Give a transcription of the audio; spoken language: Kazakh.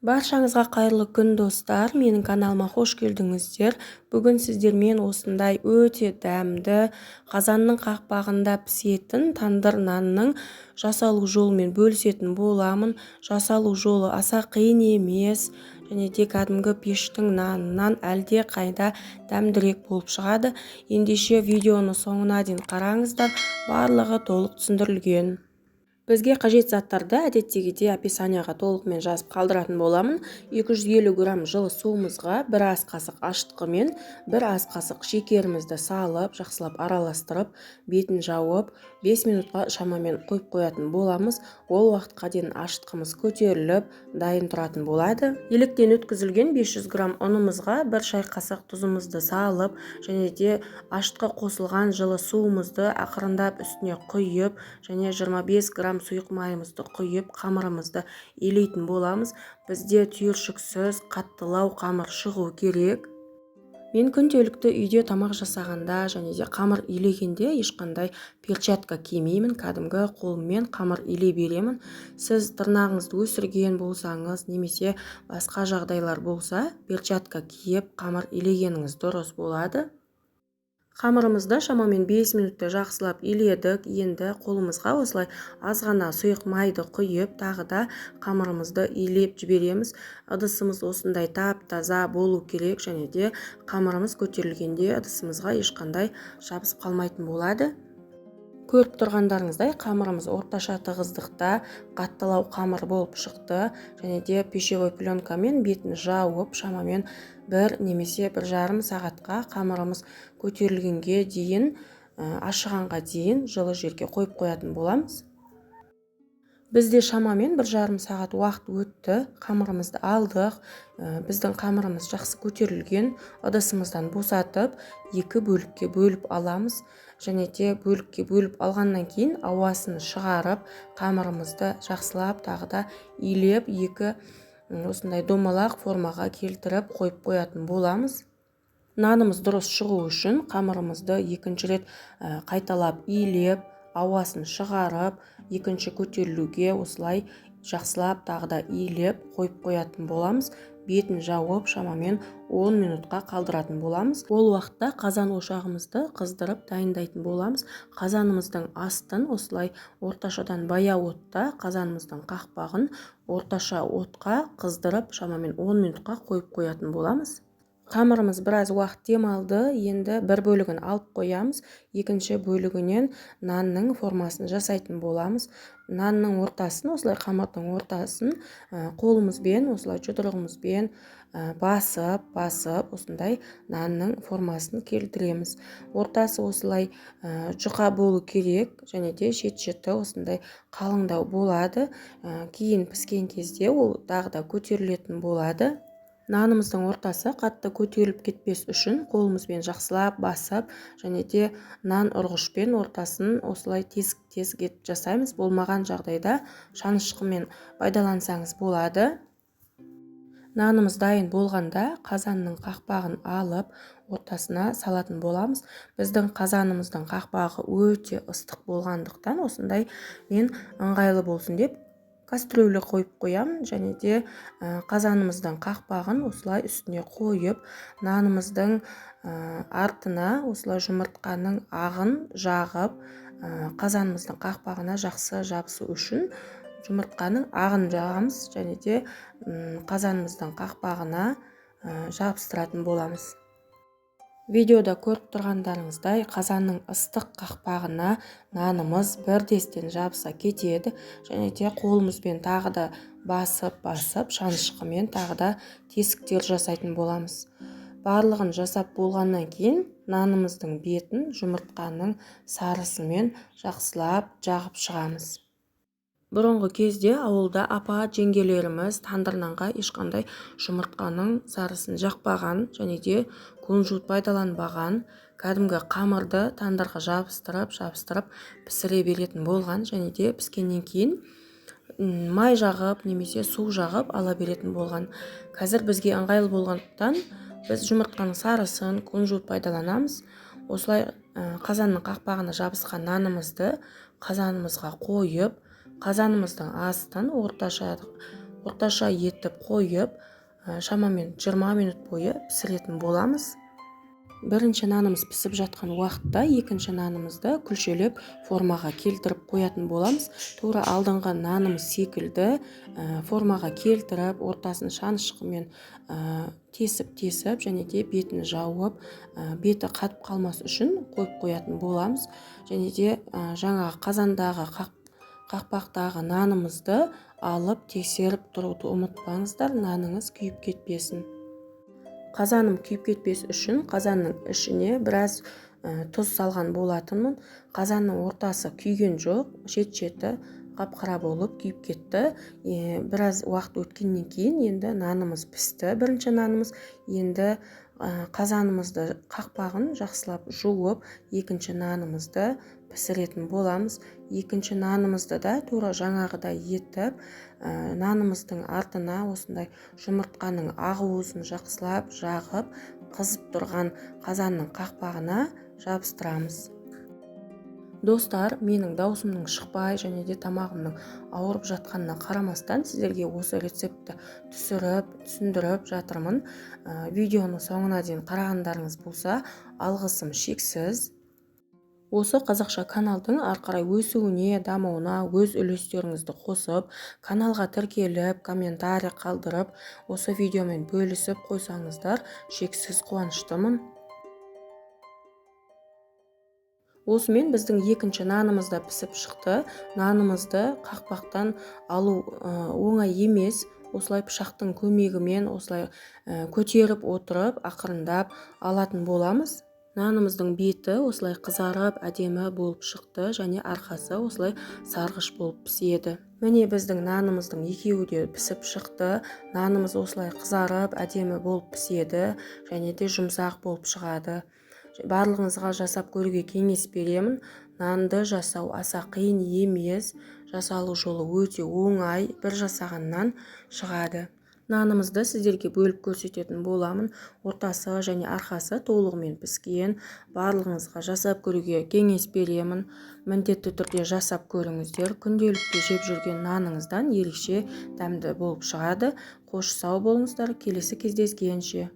Баршаңызға қайырлы күн достар, менің каналыма қош келдіңіздер. Бүгін сіздермен осындай өте дәмді қазанның қақпағында пісетін тандыр нанның жасалу жолымен бөлісетін боламын. Жасалу жолы аса қиын емес, және де кәдімгі пештің нанынан әлде қайда дәмдірек болып шығады. Ендеше видеоны соңына дейін қараңыздар, барлығы толық түсіндірілген. Бізге қажет заттарды әдеттегідей описанияға толығымен жазып қалдыратын боламын. 250 грамм жылы суымызға 1 ас қасық ашытқы мен 1 ас қасық шекерімізді салып, жақсылап араластырып, бетін жауып, 5 минутқа шамамен қойып қоятын боламыз. Ол уақытқа дейін ашытқымыз көтеріліп, дайын тұратын болады. Електен өткізілген 500 грамм ұнымызға 1 шай қасық тұзымызды салып, және де ашытқы қосылған жылы суымызды ақырындап үстіне құйып, және 25 грамм сұйық майымызды құйып, қамырымызды илейтін боламыз. Бізде түйіршіксіз қаттылау қамыр шығу керек. Мен күнделікті үйде тамақ жасағанда және де қамыр илегенде ешқандай перчатка кимеймін, кәдімгі қолыммен қамыр илей беремін. Сіз тырнағыңызды өсірген болсаңыз, немесе басқа жағдайлар болса, перчатка киіп қамыр илегеніңіз дұрыс болады. Қамырымызды шамамен 5 минутта жақсылап иледік. Енді қолымызға осылай аз ғана сұйық майды құйып, тағы да қамырымызды илеп жібереміз. Ыдысымыз осындай тап-таза болу керек, және де қамырымыз көтерілгенде ыдысымызға ешқандай жабысып қалмайтын болады. Көріп тұрғандарыңыздай, қамырымыз орташа тығыздықта қаттылау қамыр болып шықты, және де пищевой пленкамен бетін жауып, шамамен 1 немесе 1,5 сағатқа қамырымыз көтерілгенге дейін, ашығанға дейін жылы жерге қойып қоятын боламыз. Бізде шамамен 1,5 сағат уақыт өтті. Қамырымызды алдық. Біздің қамырымыз жақсы көтерілген. Ыдысымыздан босатып, 2 бөлікке бөліп аламыз. Және де бөлікке бөліп алғаннан кейін ауасын шығарып, қамырымызды жақсылап тағы да илеп, 2 осындай домалақ формаға келтіріп қойып қоятын боламыз. Нанымыз дұрыс шығу үшін қамырымызды екінші рет қайталап илеп, ауасын шығарып, екінші көтерілуге осылай жақсылап тағы да илеп қойып қоятын боламыз. Бетін жауып, шамамен 10 минутқа қалдыратын боламыз. Ол уақытта қазан ошағымызды қыздырып дайындайтын боламыз. Қазанымыздың астын осылай орташадан баяу отта қазанымыздың қақпағын орташа отқа қыздырып, шамамен 10 минутқа қойып қоятын боламыз. Қамырымыз біраз уақыт демалды. Енді бір бөлігін алып қоямыз. Екінші бөлігінен нанның формасын жасайтын боламыз. Нанның ортасын, осылай қамырдың ортасын қолымызбен, осылай жұдырығымызбен басып, осындай нанның формасын келтіреміз. Ортасы осылай жұқа болу керек, және де шет-шеті осындай қалыңдау болады. Кейін піскен кезде ол тағы да көтерілетін болады. Нанымыздың ортасы қатты көтеріліп кетпес үшін қолымызбен жақсылап басып, және де нан ұрғышпен ортасын осылай тесік етіп жасаймыз. Болмаған жағдайда шанышқымен пайдалансаңыз болады. Нанымыз дайын болғанда қазанның қақпағын алып, ортасына салатын боламыз. Біздің қазанымыздың қақпағы өте ыстық болғандықтан, осындай мен ыңғайлы болсын деп кастрюля қойып қоямын, және де қазанымыздың қақпағын осылай үстіне қойып, нанымыздың артына осылай жұмыртқаның ағын жағып, қазанымыздың қақпағына жақсы жабысу үшін жұмыртқаның ағын жағамыз, және де қазанымыздың қақпағына жабыстыратын боламыз. Видеода көріп тұрғандарыңыздай, қазанның ыстық қақпағына нанымыз бірдестен жабыса кетеді, және де қолымызбен тағы да басып, шанышқымен тағы да тесіктер жасайтын боламыз. Барлығын жасап болғаннан кейін нанымыздың бетін жұмыртқаның сарысымен жақсылап жағып шығамыз. Бұрынғы кезде ауылда апа жеңгелеріміз тандыр нанға ешқандай жұмыртқаның сарысын жақпаған, және де кунжут пайдаланбаған, кәдімгі қамырды тандырға жабыстырып пісіре беретін болған, және де піскеннен кейін май жағып немесе су жағып ала беретін болған. Қазір бізге ыңғайлы болғандықтан біз жұмыртқаның сарысын, кунжут пайдаланамыз. Осылай қазанның қақпағына жабысқан нанымызды қазанымызға қойып, қазанымыздың астын орташа етіп қойып, шамамен 20 минут бойы пісіретін боламыз. Бірінші нанымыз пісіп жатқан уақытта екінші нанымызды күлшелеп формаға келтіріп қоятын боламыз. Тура алдыңғы нанымыз секілді формаға келтіріп, ортасын шанышқымен тесіп және де бетін жауып, беті қатып қалмас үшін қойып қоятын боламыз. Және де жаңағы қазандағы қақпақтағы нанымызды алып тексеріп тұруды ұмытпаңыздар, наныңыз күйіп кетпесін. Қазаным күйіп кетпес үшін қазанның ішіне біраз тұз салған болатынмын. Қазанның ортасы күйген жоқ, шет-шеті қап-қара болып күйіп кетті. Біраз уақыт өткеннен кейін енді нанымыз пісті. Бірінші нанымыз. Енді қазанымызды қақпағын жақсылап жуып, екінші нанымызды пісіретін боламыз. Екінші нанымызды да тура жаңағыдай етіп, нанымыздың артына осындай жұмыртқаның ақуызын жақсылап жағып, қызып тұрған қазанның қақпағына жабыстырамыз. Достар, менің даусымның шықпай және де тамағымның ауырып жатқанына қарамастан сіздерге осы рецептті түсіндіріп жатырмын. Видеоны соңына дейін қарағандарыңыз болса, алғысым шексіз. Осы қазақша каналдың арқарай өсуіне, дамуына өз үлестеріңізді қосып, каналға тіркеліп, комментарий қалдырып, осы видеомен бөлісіп қойсаңыздар, шексіз қуаныштымын. Осымен біздің екінші нанымыз да пісіп шықты. Нанымызды қақпақтан алу оңай емес. Осылай пышақтың көмегімен осылай көтеріп отырып, ақырындап алатын боламыз. Нанымыздың беті осылай қызарып, әдемі болып шықты және арқасы осылай сарғыш болып піседі. Міне біздің нанымыздың екеуі де пісіп шықты. Нанымыз осылай қызарып, әдемі болып піседі және де жұмсақ болып шығады. Барлығыңызға жасап көруге кеңес беремін. Нанды жасау аса қиын емес. Жасалу жолы өте оңай, бір жасағаннан шығады. Нанымызды сіздерге бөліп көрсететін боламын. Ортасы және арқасы толығымен піскен. Барлығыңызға жасап көруге кеңес беремін. Міндетті түрде жасап көріңіздер. Күнделікті жеп жүрген наныңыздан ерекше дәмді болып шығады. Қош сау болыңыздар. Келесі кездескенше.